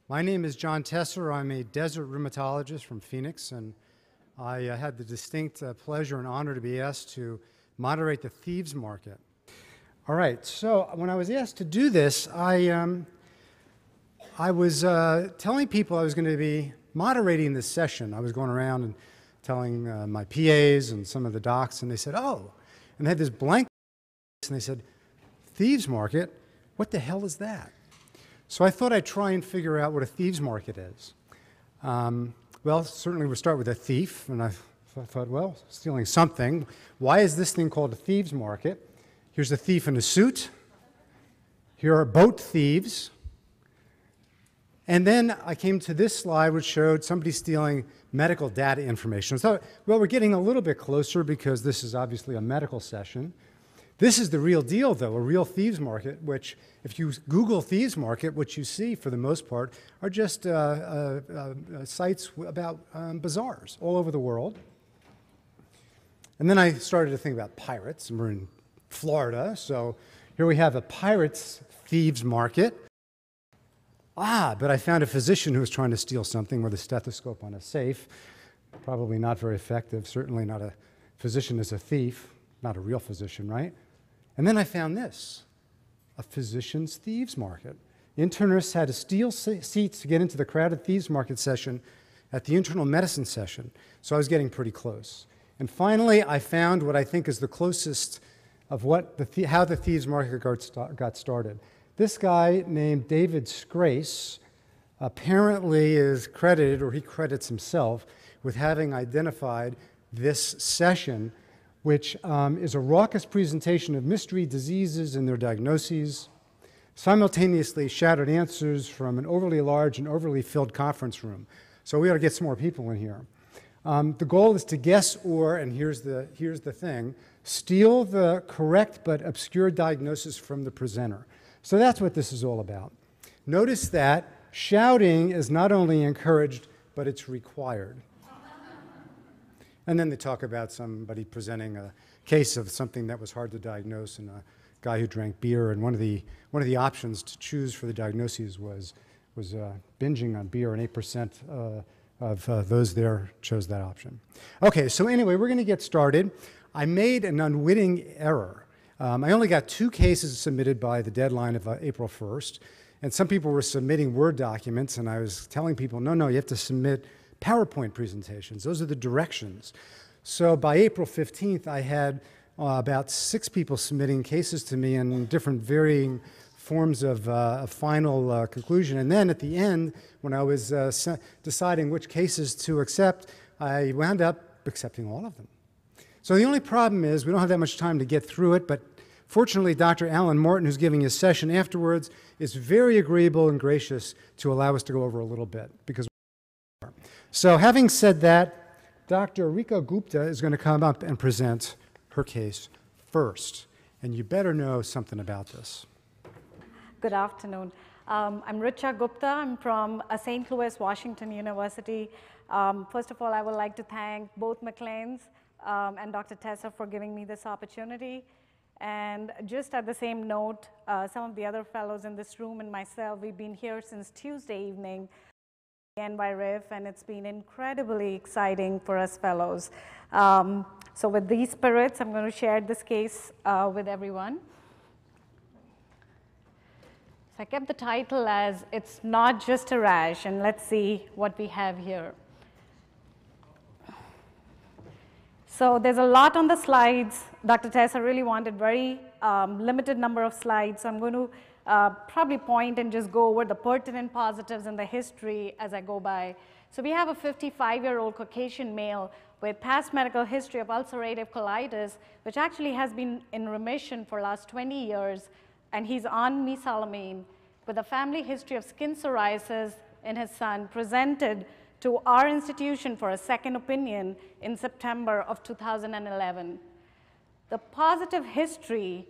My name is John Tesser. I'm a desert rheumatologist from Phoenix, and I had the distinct pleasure and honor to be asked to moderate the Thieves market. All right, so when I was asked to do this, I was telling people I was going to be moderating this session. I was going around and telling my PAs and some of the docs, and they said, oh, and they had this blank, and they said, Thieves market? What the hell is that? So I thought I'd try and figure out what a thieves market is. Well, certainly we'll start with a thief, and I thought, well, stealing something. Why is this thing called a thieves market? Here's a thief in a suit. Here are boat thieves. And then I came to this slide, which showed somebody stealing medical data information. So, well, we're getting a little bit closer because this is obviously a medical session. This is the real deal, though, a real thieves market, which if you Google thieves market, what you see for the most part are just sites about bazaars all over the world. And then I started to think about pirates, and we're in Florida, so here we have a pirates thieves market. But I found a physician who was trying to steal something with a stethoscope on a safe. Probably not very effective, certainly not a physician as a thief, not a real physician, right? And then I found this, a physician's thieves market. Internists had to steal seats to get into the crowded thieves market session at the internal medicine session, so I was getting pretty close. And finally, I found what I think is the closest of how the thieves market got started. This guy named David Scrace apparently is credited, or he credits himself, with having identified this session, which is a raucous presentation of mystery diseases and their diagnoses, simultaneously shouted answers from an overly large and overly filled conference room. So we ought to get some more people in here. The goal is to guess or, and here's the thing, steal the correct but obscure diagnosis from the presenter. So that's what this is all about. Notice that shouting is not only encouraged, but it's required. And then they talk about somebody presenting a case of something that was hard to diagnose and a guy who drank beer. And one of the options to choose for the diagnoses was binging on beer, and 8% of those there chose that option. Okay, so anyway, we're going to get started. I made an unwitting error. I only got 2 cases submitted by the deadline of April 1st, and some people were submitting Word documents, and I was telling people, no, you have to submit PowerPoint presentations. Those are the directions. So by April 15th, I had about 6 people submitting cases to me in different varying forms of a final conclusion. And then at the end, when I was deciding which cases to accept, I wound up accepting all of them. So the only problem is we don't have that much time to get through it, but fortunately, Dr. Alan Martin, who's giving his session afterwards, is very agreeable and gracious to allow us to go over a little bit, because so having said that, Dr. Rika Gupta is going to come up and present her case first. And you better know something about this. Good afternoon. I'm Richa Gupta. I'm from St. Louis, Washington University. First of all, I would like to thank both McLean's and Dr. Tesser for giving me this opportunity. And just at the same note, some of the other fellows in this room and myself, we've been here since Tuesday evening by RIF, and it's been incredibly exciting for us fellows. So with these spirits, I'm going to share this case with everyone. So I kept the title as It's Not Just a Rash, and let's see what we have here. So there's a lot on the slides. Dr. Tesser really wanted very limited number of slides, so I'm going to probably point and just go over the pertinent positives and the history as I go by. So we have a 55-year-old Caucasian male with past medical history of ulcerative colitis, which actually has been in remission for the last 20 years, and he's on mesalamine with a family history of skin psoriasis in his son, presented to our institution for a second opinion in September of 2011. The positive history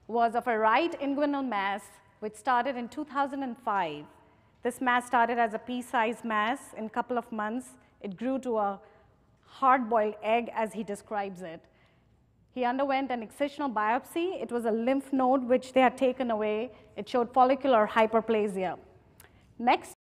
was of a right inguinal mass, which started in 2005. This mass started as a pea-sized mass. In a couple of months, it grew to a hard-boiled egg, as he describes it. He underwent an excisional biopsy. It was a lymph node which they had taken away. It showed follicular hyperplasia. Next